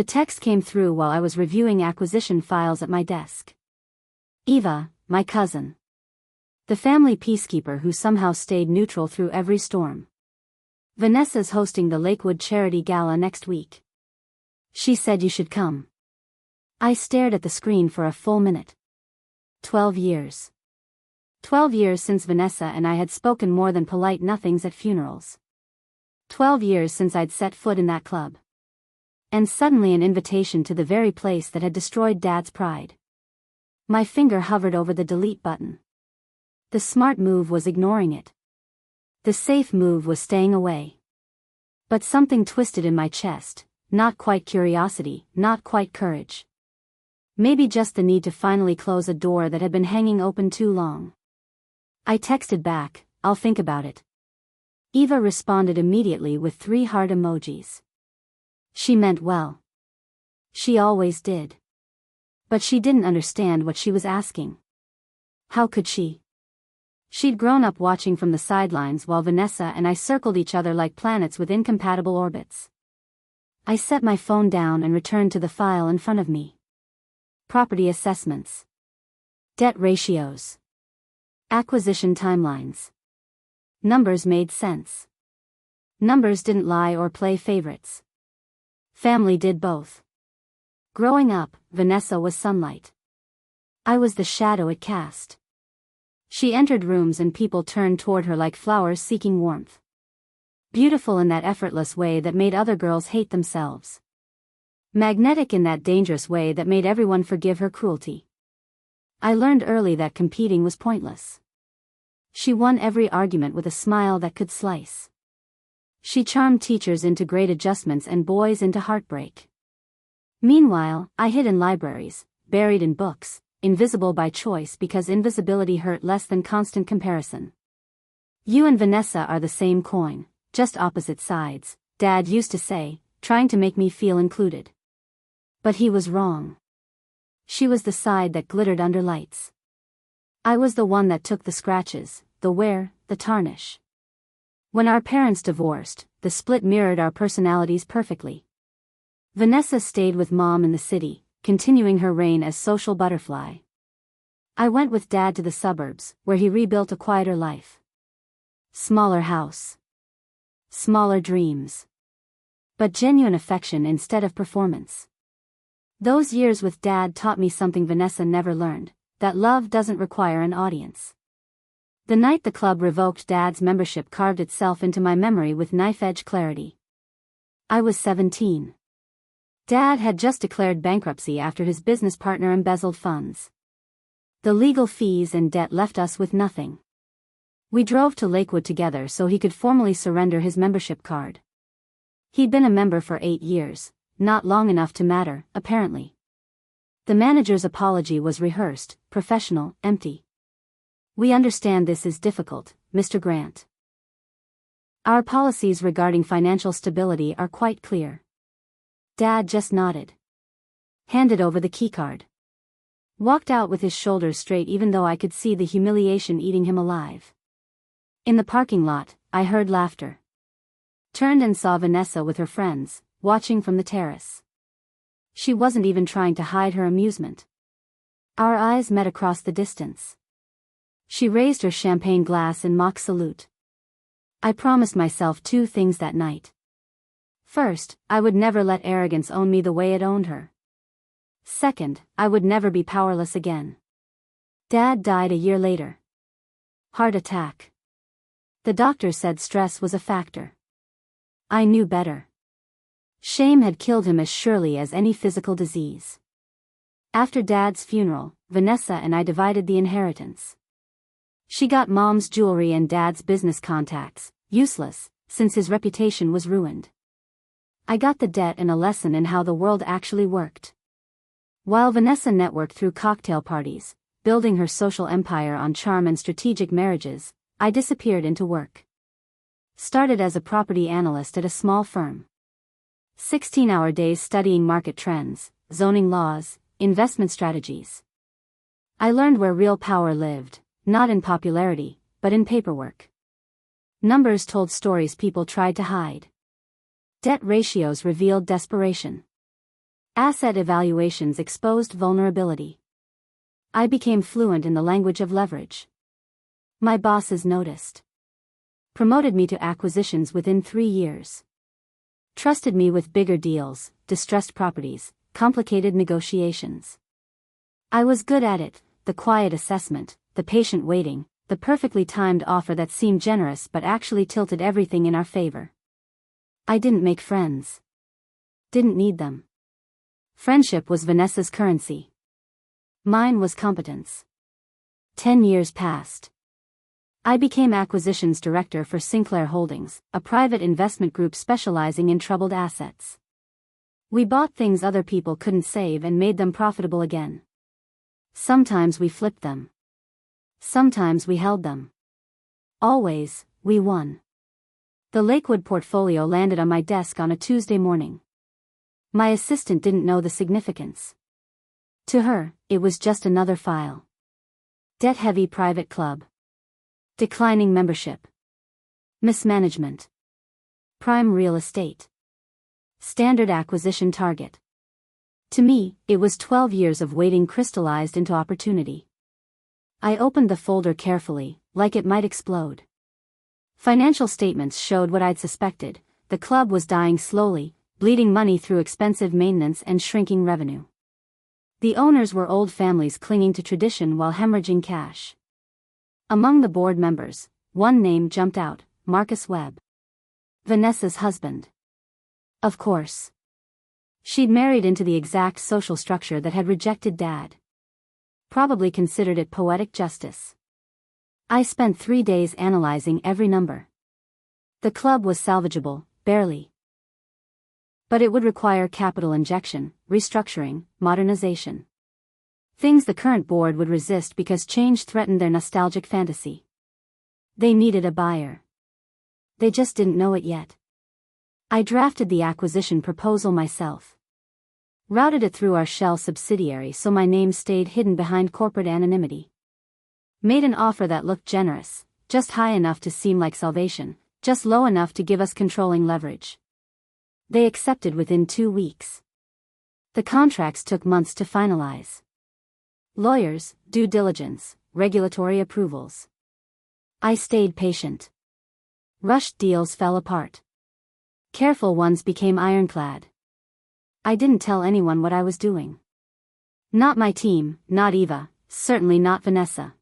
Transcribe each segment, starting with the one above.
The text came through while I was reviewing acquisition files at my desk. Eva, my cousin. The family peacekeeper who somehow stayed neutral through every storm. Vanessa's hosting the Lakewood charity gala next week. She said you should come. I stared at the screen for a full minute. 12 years. 12 years since Vanessa and I had spoken more than polite nothings at funerals. 12 years since I'd set foot in that club. And suddenly an invitation to the very place that had destroyed Dad's pride. My finger hovered over the delete button. The smart move was ignoring it. The safe move was staying away. But something twisted in my chest, not quite curiosity, not quite courage. Maybe just the need to finally close a door that had been hanging open too long. I texted back, "I'll think about it." Eva responded immediately with 3 heart emojis. She meant well. She always did. But she didn't understand what she was asking. How could she? She'd grown up watching from the sidelines while Vanessa and I circled each other like planets with incompatible orbits. I set my phone down and returned to the file in front of me. Property assessments. Debt ratios. Acquisition timelines. Numbers made sense. Numbers didn't lie or play favorites. Family did both. Growing up, Vanessa was sunlight. I was the shadow it cast. She entered rooms and people turned toward her like flowers seeking warmth. Beautiful in that effortless way that made other girls hate themselves. Magnetic in that dangerous way that made everyone forgive her cruelty. I learned early that competing was pointless. She won every argument with a smile that could slice. She charmed teachers into great adjustments and boys into heartbreak. Meanwhile, I hid in libraries, buried in books, invisible by choice because invisibility hurt less than constant comparison. You and Vanessa are the same coin, just opposite sides, Dad used to say, trying to make me feel included. But he was wrong. She was the side that glittered under lights. I was the one that took the scratches, the wear, the tarnish. When our parents divorced, the split mirrored our personalities perfectly. Vanessa stayed with Mom in the city, continuing her reign as social butterfly. I went with Dad to the suburbs, where he rebuilt a quieter life. Smaller house. Smaller dreams. But genuine affection instead of performance. Those years with Dad taught me something Vanessa never learned, that love doesn't require an audience. The night the club revoked Dad's membership carved itself into my memory with knife-edge clarity. I was 17. Dad had just declared bankruptcy after his business partner embezzled funds. The legal fees and debt left us with nothing. We drove to Lakewood together so he could formally surrender his membership card. He'd been a member for 8 years, not long enough to matter, apparently. The manager's apology was rehearsed, professional, empty. "We understand this is difficult, Mr. Grant. Our policies regarding financial stability are quite clear." Dad just nodded. Handed over the keycard. Walked out with his shoulders straight even though I could see the humiliation eating him alive. In the parking lot, I heard laughter. Turned and saw Vanessa with her friends, watching from the terrace. She wasn't even trying to hide her amusement. Our eyes met across the distance. She raised her champagne glass in mock salute. I promised myself 2 things that night. First, I would never let arrogance own me the way it owned her. Second, I would never be powerless again. Dad died a year later. Heart attack. The doctor said stress was a factor. I knew better. Shame had killed him as surely as any physical disease. After Dad's funeral, Vanessa and I divided the inheritance. She got Mom's jewelry and Dad's business contacts, useless, since his reputation was ruined. I got the debt and a lesson in how the world actually worked. While Vanessa networked through cocktail parties, building her social empire on charm and strategic marriages, I disappeared into work. Started as a property analyst at a small firm. 16-hour days studying market trends, zoning laws, investment strategies. I learned where real power lived, not in popularity, but in paperwork. Numbers told stories people tried to hide. Debt ratios revealed desperation. Asset evaluations exposed vulnerability. I became fluent in the language of leverage. My bosses noticed. Promoted me to acquisitions within 3 years. Trusted me with bigger deals, distressed properties, complicated negotiations. I was good at it, the quiet assessment, the patient waiting, the perfectly timed offer that seemed generous but actually tilted everything in our favor. I didn't make friends. Didn't need them. Friendship was Vanessa's currency. Mine was competence. 10 years passed. I became acquisitions director for Sinclair Holdings, a private investment group specializing in troubled assets. We bought things other people couldn't save and made them profitable again. Sometimes we flipped them. Sometimes we held them. Always, we won. The Lakewood portfolio landed on my desk on a Tuesday morning. My assistant didn't know the significance. To her, it was just another file. Debt-heavy private club. Declining membership. Mismanagement. Prime real estate. Standard acquisition target. To me, it was 12 years of waiting crystallized into opportunity. I opened the folder carefully, like it might explode. Financial statements showed what I'd suspected: the club was dying slowly, bleeding money through expensive maintenance and shrinking revenue. The owners were old families clinging to tradition while hemorrhaging cash. Among the board members, one name jumped out: Marcus Webb. Vanessa's husband. Of course. She'd married into the exact social structure that had rejected Dad. Probably considered it poetic justice. I spent 3 days analyzing every number. The club was salvageable, barely. But it would require capital injection, restructuring, modernization. Things the current board would resist because change threatened their nostalgic fantasy. They needed a buyer. They just didn't know it yet. I drafted the acquisition proposal myself. Routed it through our shell subsidiary so my name stayed hidden behind corporate anonymity. Made an offer that looked generous, just high enough to seem like salvation, just low enough to give us controlling leverage. They accepted within 2 weeks. The contracts took months to finalize. Lawyers, due diligence, regulatory approvals. I stayed patient. Rushed deals fell apart. Careful ones became ironclad. I didn't tell anyone what I was doing. Not my team, not Eva, certainly not Vanessa.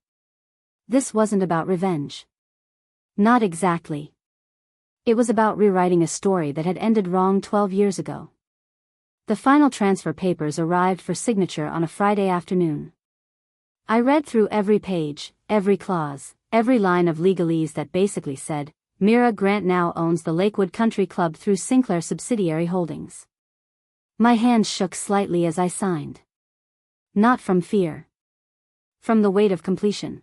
This wasn't about revenge. Not exactly. It was about rewriting a story that had ended wrong 12 years ago. The final transfer papers arrived for signature on a Friday afternoon. I read through every page, every clause, every line of legalese that basically said, Mira Grant now owns the Lakewood Country Club through Sinclair subsidiary holdings. My hands shook slightly as I signed. Not from fear. From the weight of completion.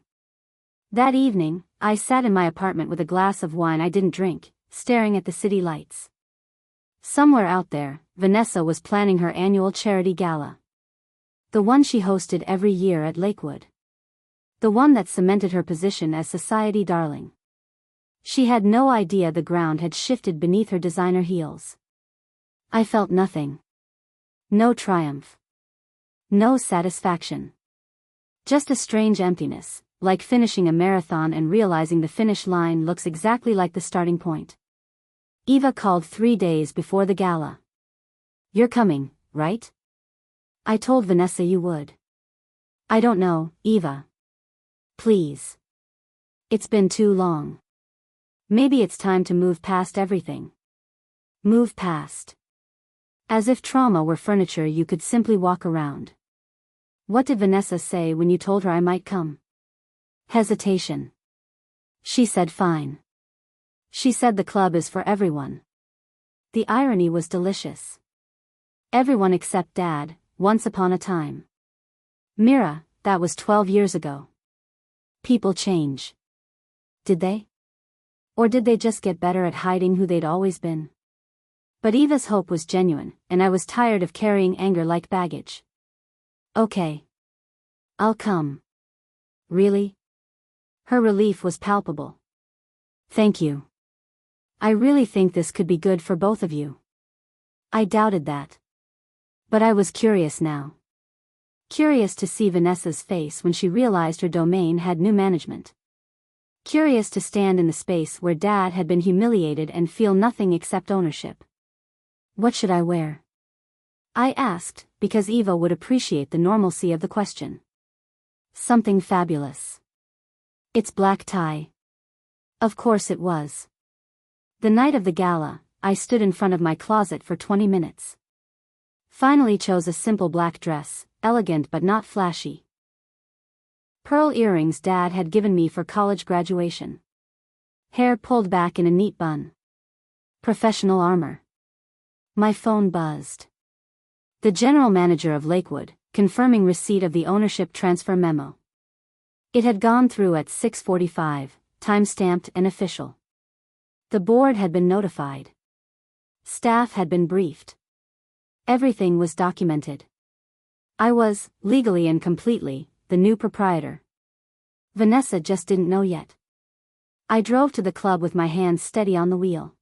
That evening, I sat in my apartment with a glass of wine I didn't drink, staring at the city lights. Somewhere out there, Vanessa was planning her annual charity gala. The one she hosted every year at Lakewood. The one that cemented her position as society darling. She had no idea the ground had shifted beneath her designer heels. I felt nothing. No triumph. No satisfaction. Just a strange emptiness, like finishing a marathon and realizing the finish line looks exactly like the starting point. Eva called 3 days before the gala. You're coming, right? I told Vanessa you would. I don't know, Eva. Please. It's been too long. Maybe it's time to move past everything. Move past. As if trauma were furniture you could simply walk around. What did Vanessa say when you told her I might come? Hesitation. She said fine. She said the club is for everyone. The irony was delicious. Everyone except Dad, once upon a time. Mira, that was 12 years ago. People change. Did they? Or did they just get better at hiding who they'd always been? But Eva's hope was genuine, and I was tired of carrying anger like baggage. Okay. I'll come. Really? Her relief was palpable. Thank you. I really think this could be good for both of you. I doubted that. But I was curious now. Curious to see Vanessa's face when she realized her domain had new management. Curious to stand in the space where Dad had been humiliated and feel nothing except ownership. What should I wear? I asked, because Eva would appreciate the normalcy of the question. Something fabulous. It's black tie. Of course it was. The night of the gala, I stood in front of my closet for 20 minutes. Finally chose a simple black dress, elegant but not flashy. Pearl earrings Dad had given me for college graduation. Hair pulled back in a neat bun. Professional armor. My phone buzzed. The general manager of Lakewood, confirming receipt of the ownership transfer memo. It had gone through at 6:45, time-stamped and official. The board had been notified. Staff had been briefed. Everything was documented. I was, legally and completely, the new proprietor. Vanessa just didn't know yet. I drove to the club with my hands steady on the wheel.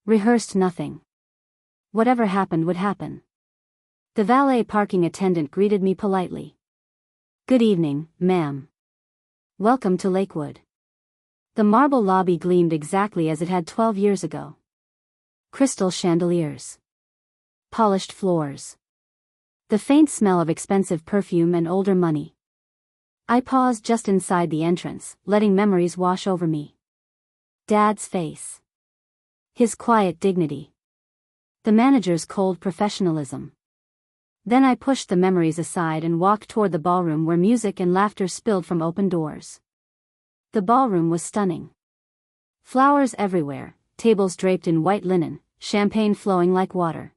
Rehearsed nothing. Whatever happened would happen. The valet parking attendant greeted me politely. Good evening, ma'am. Welcome to Lakewood. The marble lobby gleamed exactly as it had 12 years ago. Crystal chandeliers. Polished floors. The faint smell of expensive perfume and older money. I paused just inside the entrance, letting memories wash over me. Dad's face. His quiet dignity. The manager's cold professionalism. Then I pushed the memories aside and walked toward the ballroom where music and laughter spilled from open doors. The ballroom was stunning. Flowers everywhere, tables draped in white linen, champagne flowing like water.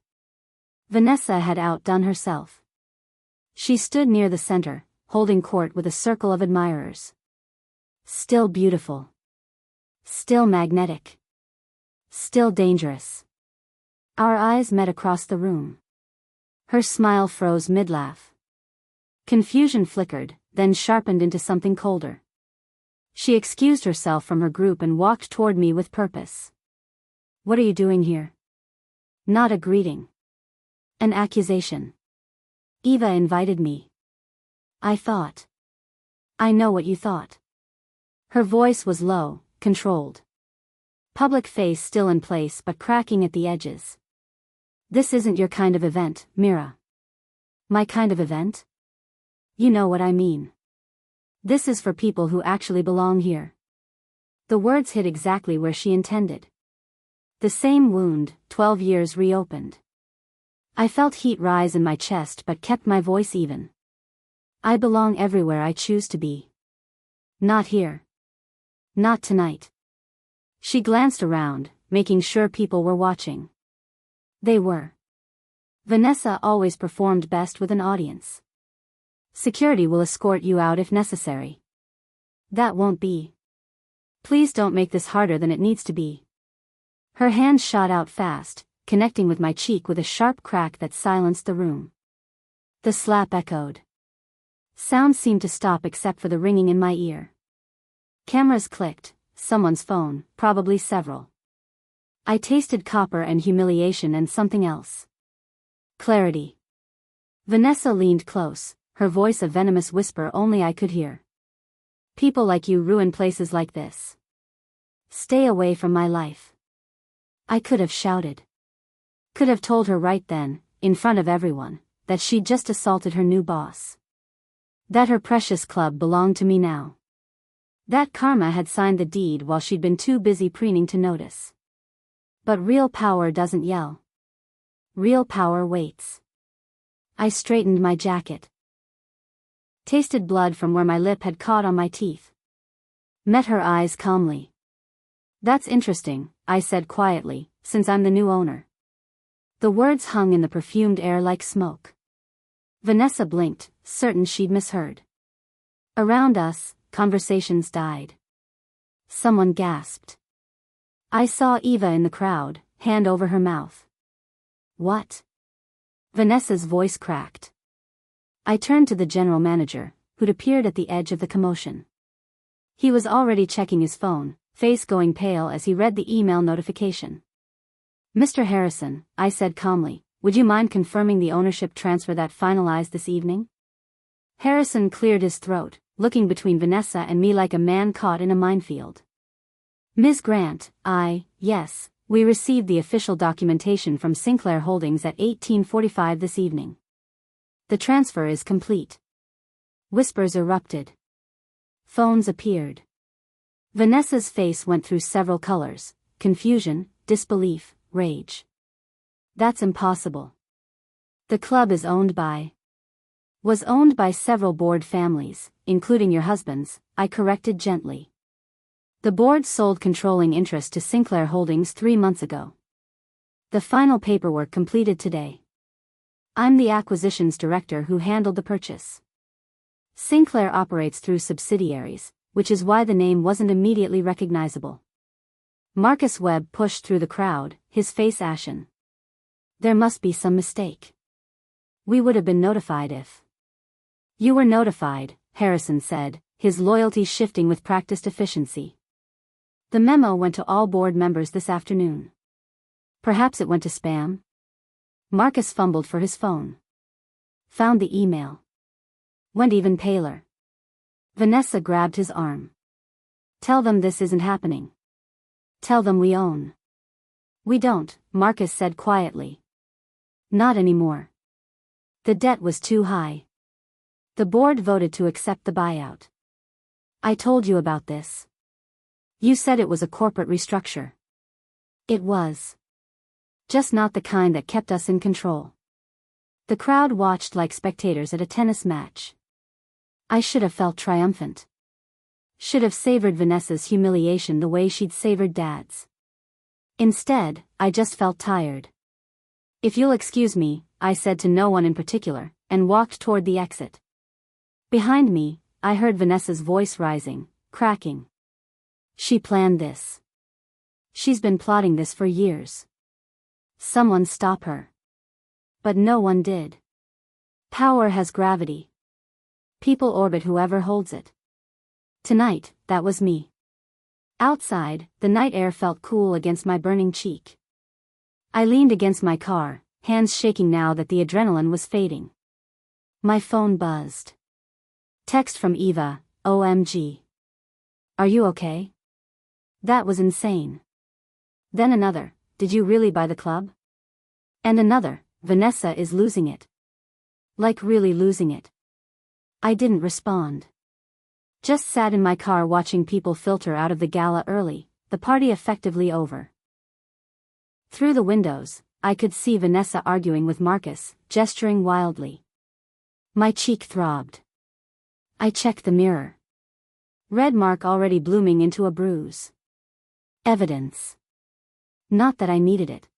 Vanessa had outdone herself. She stood near the center, holding court with a circle of admirers. Still beautiful. Still magnetic. Still dangerous. Our eyes met across the room. Her smile froze mid-laugh. Confusion flickered, then sharpened into something colder. She excused herself from her group and walked toward me with purpose. What are you doing here? Not a greeting. An accusation. Eva invited me. I thought. I know what you thought. Her voice was low, controlled. Public face still in place but cracking at the edges. This isn't your kind of event, Mira. My kind of event? You know what I mean. This is for people who actually belong here. The words hit exactly where she intended. The same wound, 12 years reopened. I felt heat rise in my chest but kept my voice even. I belong everywhere I choose to be. Not here. Not tonight. She glanced around, making sure people were watching. They were. Vanessa always performed best with an audience. Security will escort you out if necessary. That won't be. Please don't make this harder than it needs to be. Her hand shot out fast, connecting with my cheek with a sharp crack that silenced the room. The slap echoed. Sound seemed to stop except for the ringing in my ear. Cameras clicked, someone's phone, probably several. I tasted copper and humiliation and something else. Clarity. Vanessa leaned close, her voice a venomous whisper only I could hear. People like you ruin places like this. Stay away from my life. I could have shouted. Could have told her right then, in front of everyone, that she'd just assaulted her new boss. That her precious club belonged to me now. That karma had signed the deed while she'd been too busy preening to notice. But real power doesn't yell. Real power waits. I straightened my jacket. Tasted blood from where my lip had caught on my teeth. Met her eyes calmly. That's interesting, I said quietly, since I'm the new owner. The words hung in the perfumed air like smoke. Vanessa blinked, certain she'd misheard. Around us, conversations died. Someone gasped. I saw Eva in the crowd, hand over her mouth. What? Vanessa's voice cracked. I turned to the general manager, who'd appeared at the edge of the commotion. He was already checking his phone, face going pale as he read the email notification. Mr. Harrison, I said calmly, would you mind confirming the ownership transfer that finalized this evening? Harrison cleared his throat, looking between Vanessa and me like a man caught in a minefield. Ms. Grant, yes, we received the official documentation from Sinclair Holdings at 1845 this evening. The transfer is complete. Whispers erupted. Phones appeared. Vanessa's face went through several colors: confusion, disbelief, rage. That's impossible. The club is was owned by several board families, including your husband's, I corrected gently. The board sold controlling interest to Sinclair Holdings 3 months ago. The final paperwork completed today. I'm the acquisitions director who handled the purchase. Sinclair operates through subsidiaries, which is why the name wasn't immediately recognizable. Marcus Webb pushed through the crowd, his face ashen. There must be some mistake. We would have been notified if. You were notified, Harrison said, his loyalty shifting with practiced efficiency. The memo went to all board members this afternoon. Perhaps it went to spam? Marcus fumbled for his phone. Found the email. Went even paler. Vanessa grabbed his arm. Tell them this isn't happening. Tell them we own. We don't, Marcus said quietly. Not anymore. The debt was too high. The board voted to accept the buyout. I told you about this. You said it was a corporate restructure. It was. Just not the kind that kept us in control. The crowd watched like spectators at a tennis match. I should have felt triumphant. Should have savored Vanessa's humiliation the way she'd savored Dad's. Instead, I just felt tired. If you'll excuse me, I said to no one in particular, and walked toward the exit. Behind me, I heard Vanessa's voice rising, cracking. She planned this. She's been plotting this for years. Someone stop her. But no one did. Power has gravity. People orbit whoever holds it. Tonight, that was me. Outside, the night air felt cool against my burning cheek. I leaned against my car, hands shaking now that the adrenaline was fading. My phone buzzed. Text from Eva, OMG. Are you okay? That was insane. Then another, did you really buy the club? And another, Vanessa is losing it. Like really losing it. I didn't respond. Just sat in my car watching people filter out of the gala early, the party effectively over. Through the windows, I could see Vanessa arguing with Marcus, gesturing wildly. My cheek throbbed. I checked the mirror. Red mark already blooming into a bruise. Evidence. Not that I needed it.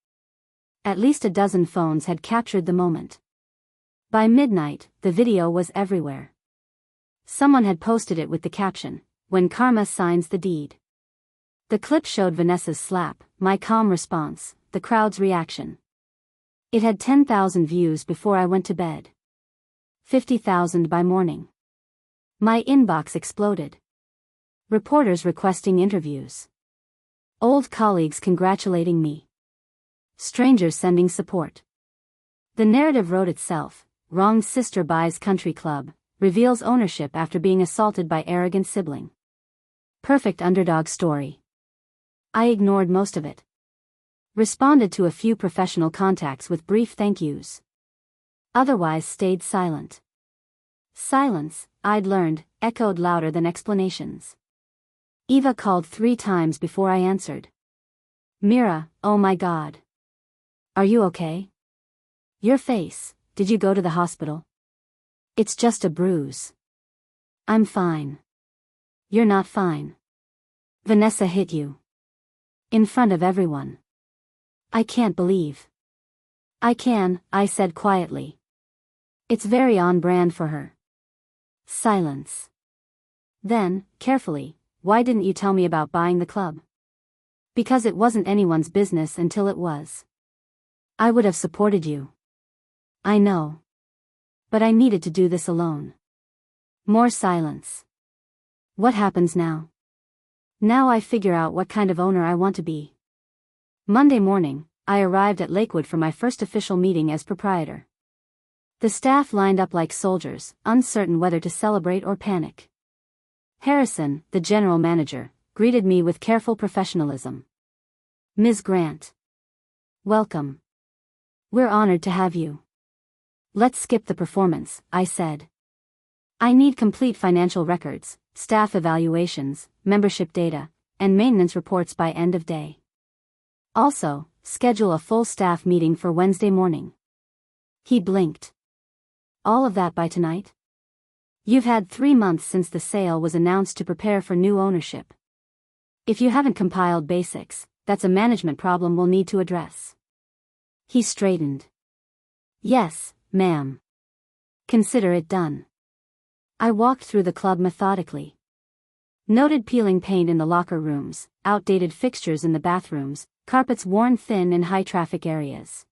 At least a dozen phones had captured the moment. By midnight, the video was everywhere. Someone had posted it with the caption, "When karma signs the deed." The clip showed Vanessa's slap, my calm response, the crowd's reaction. It had 10,000 views before I went to bed. 50,000 by morning. My inbox exploded. Reporters requesting interviews. Old colleagues congratulating me. Strangers sending support. The narrative wrote itself. Wronged sister buys country club, reveals ownership after being assaulted by arrogant sibling. Perfect underdog story. I ignored most of it. Responded to a few professional contacts with brief thank yous. Otherwise stayed silent. Silence, I'd learned, echoed louder than explanations. Eva called 3 times before I answered. Mira, oh my God. Are you okay? Your face, did you go to the hospital? It's just a bruise. I'm fine. You're not fine. Vanessa hit you. In front of everyone. I can't believe. I can, I said quietly. It's very on brand for her. Silence. Then, carefully, why didn't you tell me about buying the club? Because it wasn't anyone's business until it was. I would have supported you. I know. But I needed to do this alone. More silence. What happens now? Now I figure out what kind of owner I want to be. Monday morning, I arrived at Lakewood for my first official meeting as proprietor. The staff lined up like soldiers, uncertain whether to celebrate or panic. Harrison, the general manager, greeted me with careful professionalism. "Ms. Grant. Welcome. We're honored to have you." "Let's skip the performance," I said. "I need complete financial records, staff evaluations, membership data, and maintenance reports by end of day. Also, schedule a full staff meeting for Wednesday morning." He blinked. "All of that by tonight? You've had 3 months since the sale was announced to prepare for new ownership. If you haven't compiled basics, that's a management problem we'll need to address." He straightened. "Yes, ma'am. Consider it done." I walked through the club methodically. Noted peeling paint in the locker rooms, outdated fixtures in the bathrooms, carpets worn thin in high-traffic areas.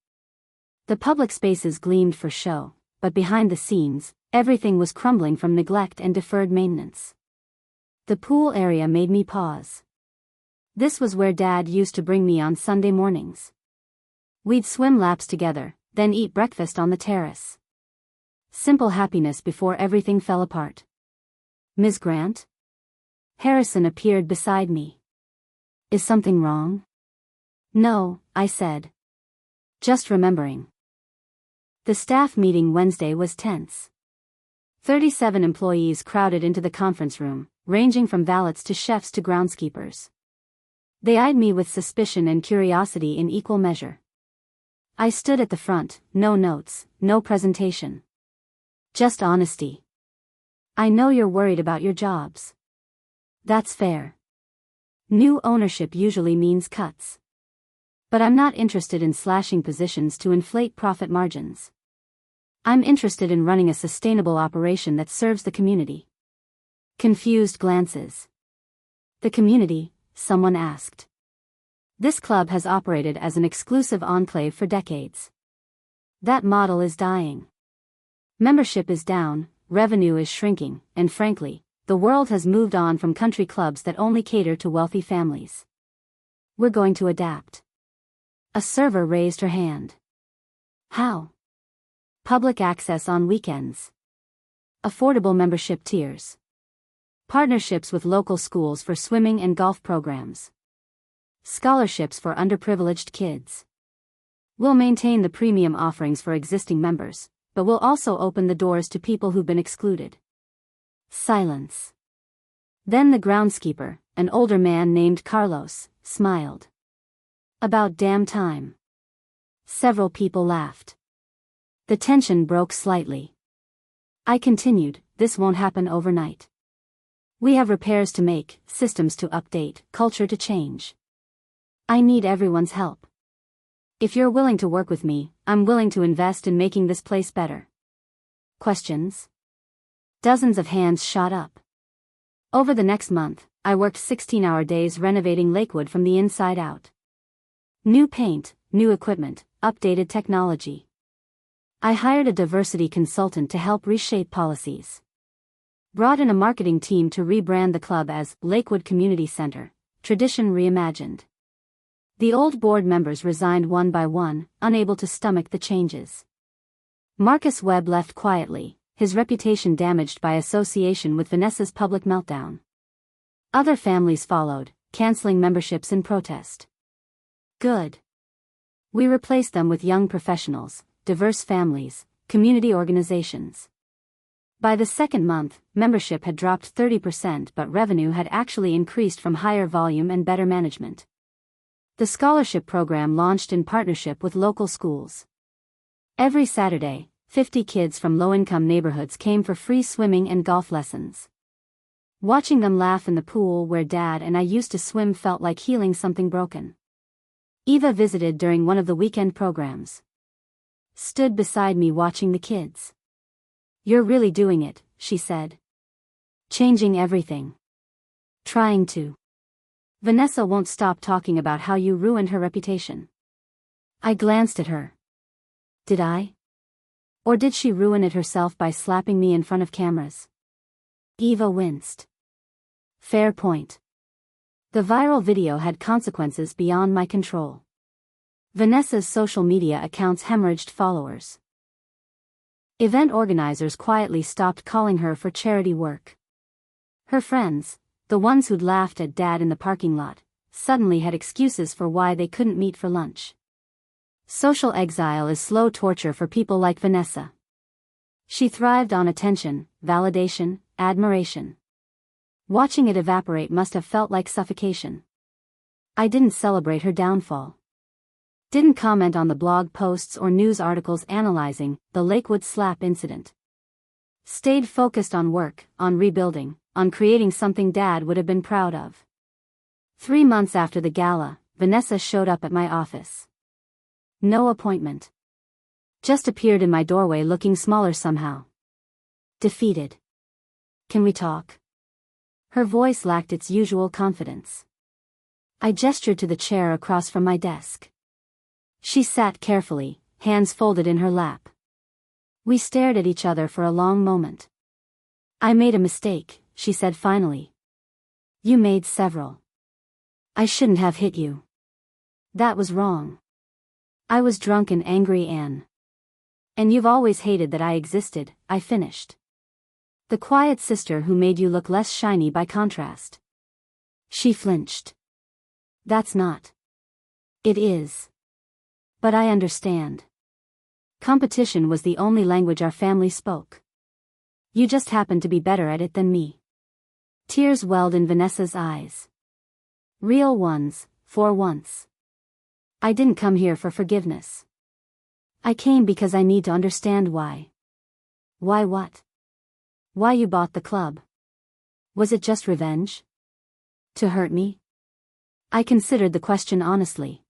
The public spaces gleamed for show, but behind the scenes, everything was crumbling from neglect and deferred maintenance. The pool area made me pause. This was where Dad used to bring me on Sunday mornings. We'd swim laps together, then eat breakfast on the terrace. Simple happiness before everything fell apart. "Ms. Grant?" Harrison appeared beside me. "Is something wrong?" "No," I said. "Just remembering." The staff meeting Wednesday was tense. 37 employees crowded into the conference room, ranging from valets to chefs to groundskeepers. They eyed me with suspicion and curiosity in equal measure. I stood at the front, no notes, no presentation. Just honesty. "I know you're worried about your jobs." "That's fair. New ownership usually means cuts. But I'm not interested in slashing positions to inflate profit margins. I'm interested in running a sustainable operation that serves the community." Confused glances. "The community?" someone asked. "This club has operated as an exclusive enclave for decades. That model is dying. Membership is down, revenue is shrinking, and frankly, the world has moved on from country clubs that only cater to wealthy families. We're going to adapt." A server raised her hand. "How?" "Public access on weekends. Affordable membership tiers. Partnerships with local schools for swimming and golf programs. Scholarships for underprivileged kids. We'll maintain the premium offerings for existing members, but we'll also open the doors to people who've been excluded." Silence. Then the groundskeeper, an older man named Carlos, smiled. "About damn time." Several people laughed. The tension broke slightly. I continued, "This won't happen overnight. We have repairs to make, systems to update, culture to change. I need everyone's help. If you're willing to work with me, I'm willing to invest in making this place better." Questions? Dozens of hands shot up. Over the next month, I worked 16-hour days renovating Lakewood from the inside out. New paint, new equipment, updated technology. I hired a diversity consultant to help reshape policies. Brought in a marketing team to rebrand the club as Lakewood Community Center, Tradition Reimagined. The old board members resigned one by one, unable to stomach the changes. Marcus Webb left quietly, his reputation damaged by association with Vanessa's public meltdown. Other families followed, canceling memberships in protest. Good. We replaced them with young professionals, diverse families, community organizations. By the second month, membership had dropped 30%, but revenue had actually increased from higher volume and better management. The scholarship program launched in partnership with local schools. Every Saturday, 50 kids from low-income neighborhoods came for free swimming and golf lessons. Watching them laugh in the pool where Dad and I used to swim felt like healing something broken. Eva visited during one of the weekend programs. Stood beside me watching the kids. "You're really doing it," she said. "Changing everything. Trying to. Vanessa won't stop talking about how you ruined her reputation." I glanced at her. Did I? Or did she ruin it herself by slapping me in front of cameras? Eva winced. Fair point. The viral video had consequences beyond my control. Vanessa's social media accounts hemorrhaged followers. Event organizers quietly stopped calling her for charity work. Her friends, the ones who'd laughed at Dad in the parking lot, suddenly had excuses for why they couldn't meet for lunch. Social exile is slow torture for people like Vanessa. She thrived on attention, validation, admiration. Watching it evaporate must have felt like suffocation. I didn't celebrate her downfall. Didn't comment on the blog posts or news articles analyzing the Lakewood slap incident. Stayed focused on work, on rebuilding, on creating something Dad would have been proud of. 3 months after the gala, Vanessa showed up at my office. No appointment. Just appeared in my doorway looking smaller somehow. Defeated. Can we talk? Her voice lacked its usual confidence. I gestured to the chair across from my desk. She sat carefully, hands folded in her lap. We stared at each other for a long moment. I made a mistake, she said finally. You made several. I shouldn't have hit you. That was wrong. I was drunk and angry, Anne. And you've always hated that I existed, I finished. The quiet sister who made you look less shiny by contrast. She flinched. That's not. It is. But I understand. Competition was the only language our family spoke. You just happened to be better at it than me. Tears welled in Vanessa's eyes. Real ones, for once. I didn't come here for forgiveness. I came because I need to understand why. Why what? Why you bought the club. Was it just revenge? To hurt me? I considered the question honestly.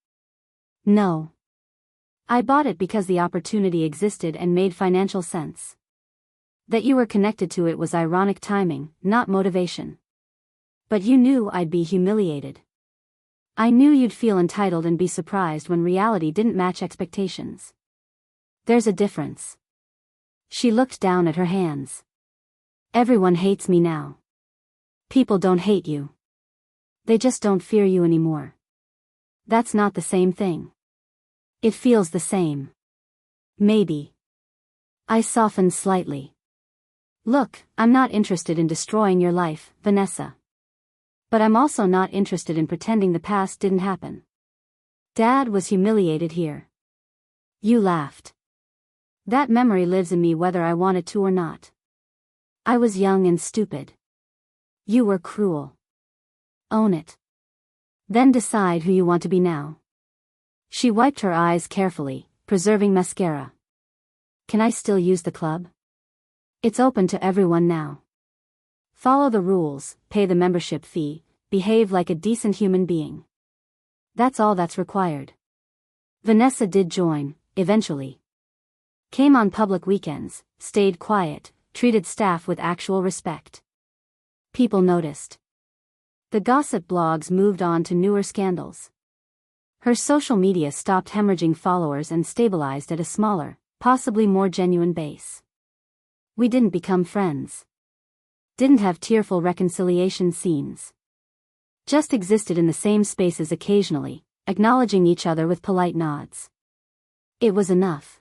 No. I bought it because the opportunity existed and made financial sense. That you were connected to it was ironic timing, not motivation. But you knew I'd be humiliated. I knew you'd feel entitled and be surprised when reality didn't match expectations. There's a difference. She looked down at her hands. Everyone hates me now. People don't hate you. They just don't fear you anymore. That's not the same thing. It feels the same. Maybe. I softened slightly. Look, I'm not interested in destroying your life, Vanessa. But I'm also not interested in pretending the past didn't happen. Dad was humiliated here. You laughed. That memory lives in me whether I want it to or not. I was young and stupid. You were cruel. Own it. Then decide who you want to be now. She wiped her eyes carefully, preserving mascara. Can I still use the club? It's open to everyone now. Follow the rules, pay the membership fee, behave like a decent human being. That's all that's required. Vanessa did join, eventually. Came on public weekends, stayed quiet, treated staff with actual respect. People noticed. The gossip blogs moved on to newer scandals. Her social media stopped hemorrhaging followers and stabilized at a smaller, possibly more genuine base. We didn't become friends. Didn't have tearful reconciliation scenes. Just existed in the same spaces occasionally, acknowledging each other with polite nods. It was enough.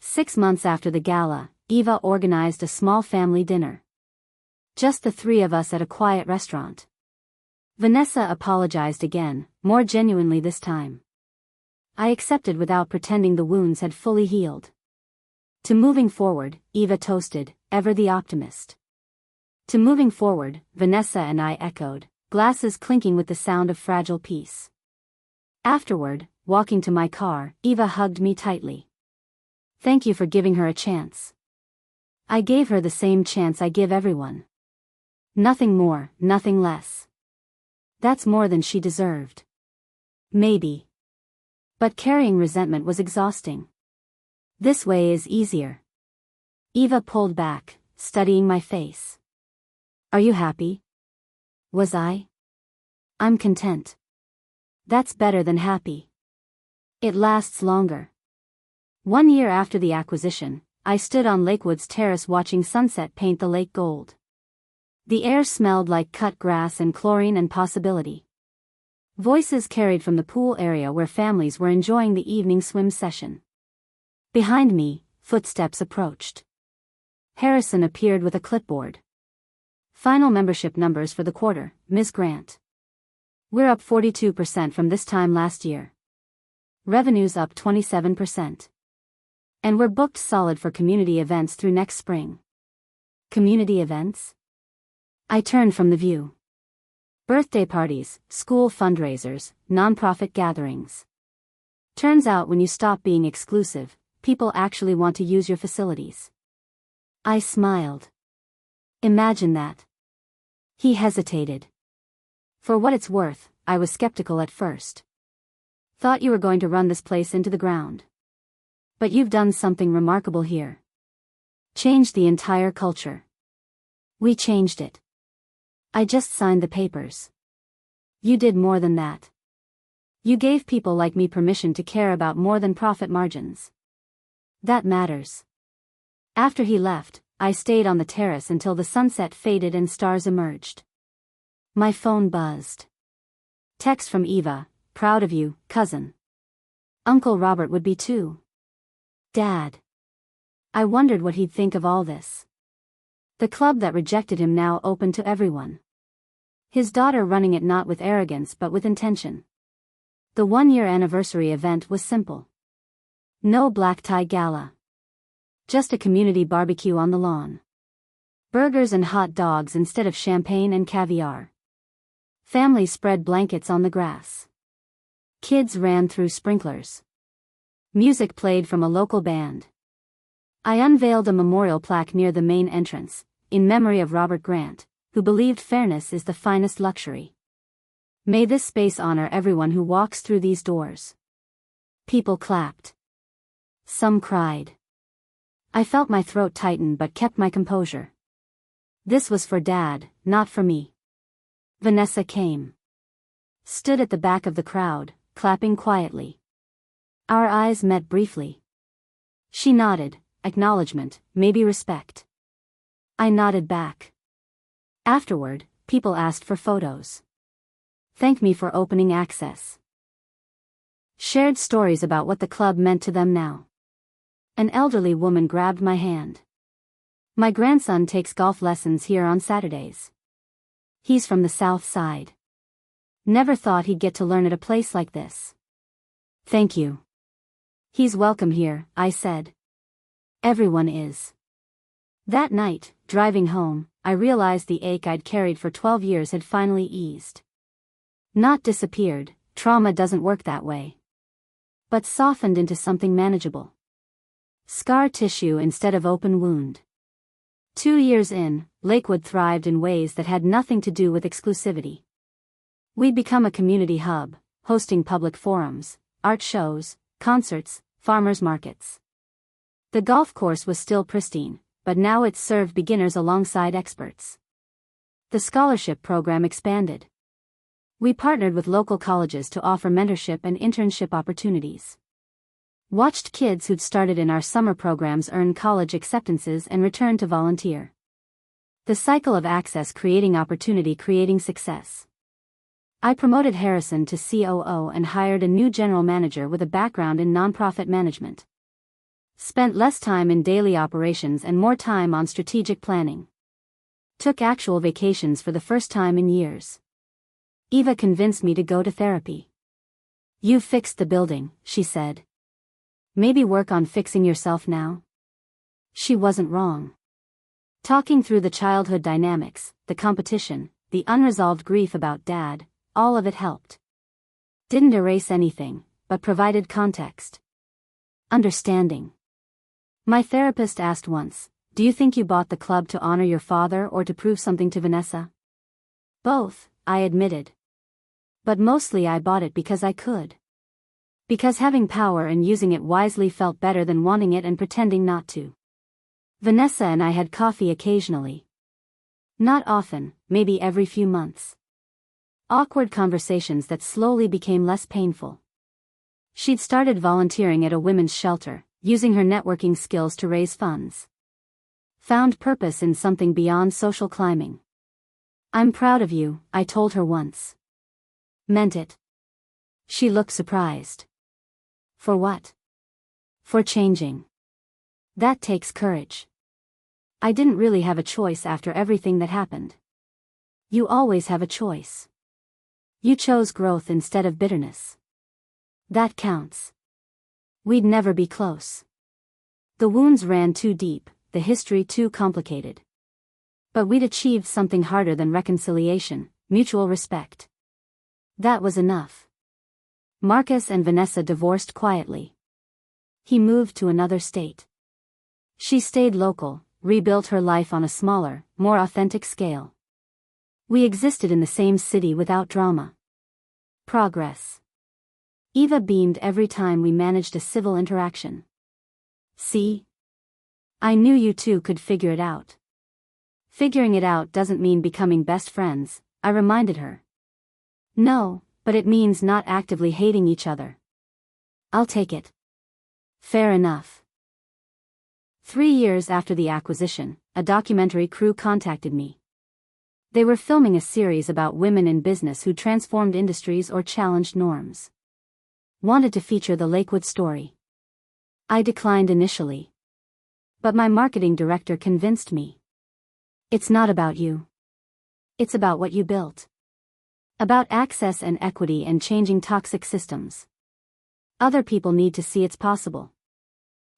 6 months after the gala, Eva organized a small family dinner. Just the 3 of us at a quiet restaurant. Vanessa apologized again, more genuinely this time. I accepted without pretending the wounds had fully healed. To moving forward, Eva toasted, ever the optimist. To moving forward, Vanessa and I echoed, glasses clinking with the sound of fragile peace. Afterward, walking to my car, Eva hugged me tightly. Thank you for giving her a chance. I gave her the same chance I give everyone. Nothing more, nothing less. That's more than she deserved. Maybe. But carrying resentment was exhausting. This way is easier. Eva pulled back, studying my face. Are you happy? Was I? I'm content. That's better than happy. It lasts longer. 1 year after the acquisition, I stood on Lakewood's terrace watching sunset paint the lake gold. The air smelled like cut grass and chlorine and possibility. Voices carried from the pool area where families were enjoying the evening swim session. Behind me, footsteps approached. Harrison appeared with a clipboard. Final membership numbers for the quarter, Ms. Grant. We're up 42% from this time last year. Revenue's up 27%. And we're booked solid for community events through next spring. Community events? I turned from the view. Birthday parties, school fundraisers, nonprofit gatherings. Turns out when you stop being exclusive, people actually want to use your facilities. I smiled. Imagine that. He hesitated. For what it's worth, I was skeptical at first. Thought you were going to run this place into the ground. But you've done something remarkable here. Changed the entire culture. We changed it. I just signed the papers. You did more than that. You gave people like me permission to care about more than profit margins. That matters. After he left, I stayed on the terrace until the sunset faded and stars emerged. My phone buzzed. Text from Eva, proud of you, cousin. Uncle Robert would be too. Dad. I wondered what he'd think of all this. The club that rejected him now open to everyone. His daughter running it not with arrogance but with intention. The one-year anniversary event was simple. No black tie gala. Just a community barbecue on the lawn. Burgers and hot dogs instead of champagne and caviar. Families spread blankets on the grass. Kids ran through sprinklers. Music played from a local band. I unveiled a memorial plaque near the main entrance, in memory of Robert Grant, who believed fairness is the finest luxury. May this space honor everyone who walks through these doors. People clapped. Some cried. I felt my throat tighten but kept my composure. This was for Dad, not for me. Vanessa came. Stood at the back of the crowd, clapping quietly. Our eyes met briefly. She nodded, acknowledgement, maybe respect. I nodded back. Afterward, people asked for photos. Thanked me for opening access. Shared stories about what the club meant to them now. An elderly woman grabbed my hand. My grandson takes golf lessons here on Saturdays. He's from the South Side. Never thought he'd get to learn at a place like this. Thank you. He's welcome here, I said. Everyone is. That night, driving home, I realized the ache I'd carried for 12 years had finally eased. Not disappeared, trauma doesn't work that way. But softened into something manageable. Scar tissue instead of open wound. 2 years in, Lakewood thrived in ways that had nothing to do with exclusivity. We'd become a community hub, hosting public forums, art shows, concerts, farmers markets. The golf course was still pristine, but now it served beginners alongside experts. The scholarship program expanded. We partnered with local colleges to offer mentorship and internship opportunities. Watched kids who'd started in our summer programs earn college acceptances and return to volunteer. The cycle of access creating opportunity creating success. I promoted Harrison to COO and hired a new general manager with a background in nonprofit management. Spent less time in daily operations and more time on strategic planning. Took actual vacations for the first time in years. Eva convinced me to go to therapy. "You've fixed the building," she said. "Maybe work on fixing yourself now?" She wasn't wrong. Talking through the childhood dynamics, the competition, the unresolved grief about Dad, all of it helped. Didn't erase anything, but provided context. Understanding. My therapist asked once, "Do you think you bought the club to honor your father or to prove something to Vanessa?" Both, I admitted. But mostly I bought it because I could. Because having power and using it wisely felt better than wanting it and pretending not to. Vanessa and I had coffee occasionally. Not often, maybe every few months. Awkward conversations that slowly became less painful. She'd started volunteering at a women's shelter, using her networking skills to raise funds. Found purpose in something beyond social climbing. "I'm proud of you," I told her once. Meant it. She looked surprised. For what? For changing. That takes courage. I didn't really have a choice after everything that happened. You always have a choice. You chose growth instead of bitterness. That counts. We'd never be close. The wounds ran too deep, the history too complicated. But we'd achieved something harder than reconciliation, mutual respect. That was enough. Marcus and Vanessa divorced quietly. He moved to another state. She stayed local, rebuilt her life on a smaller, more authentic scale. We existed in the same city without drama. Progress. Eva beamed every time we managed a civil interaction. See? I knew you two could figure it out. Figuring it out doesn't mean becoming best friends, I reminded her. No, but it means not actively hating each other. I'll take it. Fair enough. 3 years after the acquisition, a documentary crew contacted me. They were filming a series about women in business who transformed industries or challenged norms. Wanted to feature the Lakewood story. I declined initially. But my marketing director convinced me. It's not about you. It's about what you built. About access and equity and changing toxic systems. Other people need to see it's possible.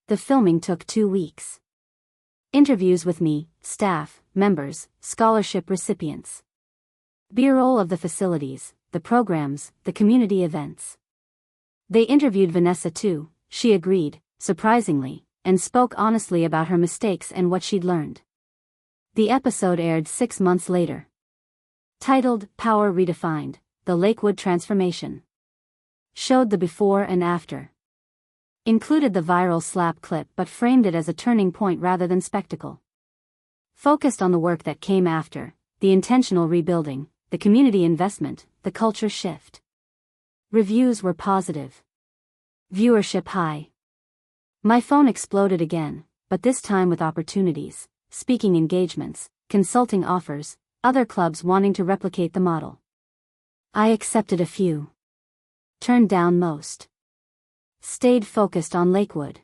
The filming took 2 weeks. Interviews with me, staff, members, scholarship recipients. B-roll of the facilities, the programs, the community events. They interviewed Vanessa too, she agreed, surprisingly, and spoke honestly about her mistakes and what she'd learned. The episode aired 6 months later. Titled, Power Redefined, The Lakewood Transformation. Showed the before and after. Included the viral slap clip but framed it as a turning point rather than spectacle. Focused on the work that came after, the intentional rebuilding, the community investment, the culture shift. Reviews were positive. Viewership high. My phone exploded again, but this time with opportunities, speaking engagements, consulting offers, other clubs wanting to replicate the model. I accepted a few. Turned down most. Stayed focused on Lakewood.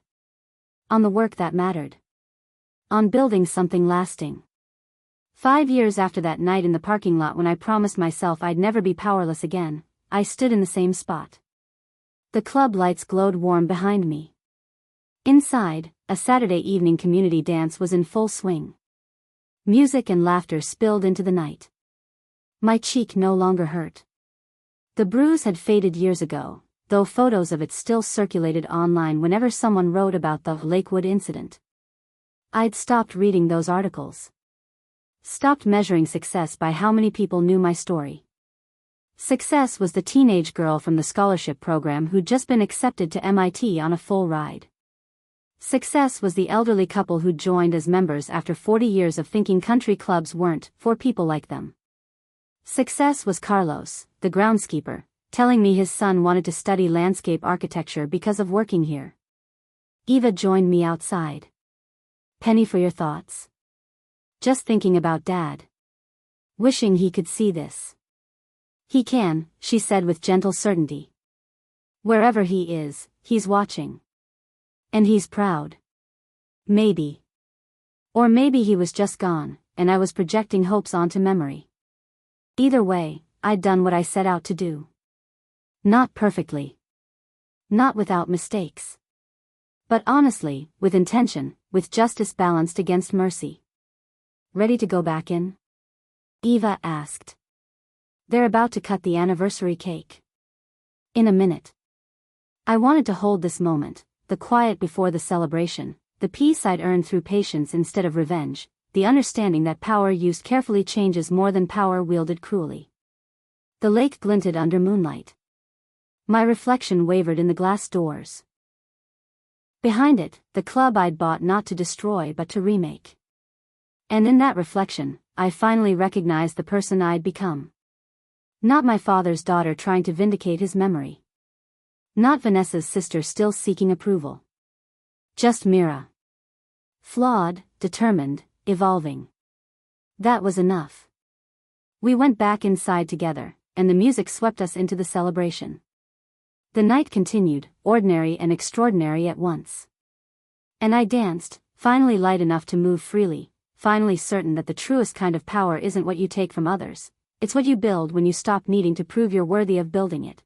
On the work that mattered. On building something lasting. 5 years after that night in the parking lot when I promised myself I'd never be powerless again, I stood in the same spot. The club lights glowed warm behind me. Inside, a Saturday evening community dance was in full swing. Music and laughter spilled into the night. My cheek no longer hurt. The bruise had faded years ago, though photos of it still circulated online whenever someone wrote about the Lakewood incident. I'd stopped reading those articles. Stopped measuring success by how many people knew my story. Success was the teenage girl from the scholarship program who'd just been accepted to MIT on a full ride. Success was the elderly couple who'd joined as members after 40 years of thinking country clubs weren't for people like them. Success was Carlos, the groundskeeper, telling me his son wanted to study landscape architecture because of working here. Eva joined me outside. Penny for your thoughts? Just thinking about Dad. Wishing he could see this. He can, she said with gentle certainty. Wherever he is, he's watching. And he's proud. Maybe. Or maybe he was just gone, and I was projecting hopes onto memory. Either way, I'd done what I set out to do. Not perfectly. Not without mistakes. But honestly, with intention, with justice balanced against mercy. Ready to go back in? Eva asked. They're about to cut the anniversary cake. In a minute. I wanted to hold this moment, the quiet before the celebration, the peace I'd earned through patience instead of revenge, the understanding that power used carefully changes more than power wielded cruelly. The lake glinted under moonlight. My reflection wavered in the glass doors. Behind it, the club I'd bought not to destroy but to remake. And in that reflection, I finally recognized the person I'd become. Not my father's daughter trying to vindicate his memory. Not Vanessa's sister still seeking approval. Just Mira. Flawed, determined, evolving. That was enough. We went back inside together, and the music swept us into the celebration. The night continued, ordinary and extraordinary at once. And I danced, finally light enough to move freely, finally certain that the truest kind of power isn't what you take from others, it's what you build when you stop needing to prove you're worthy of building it.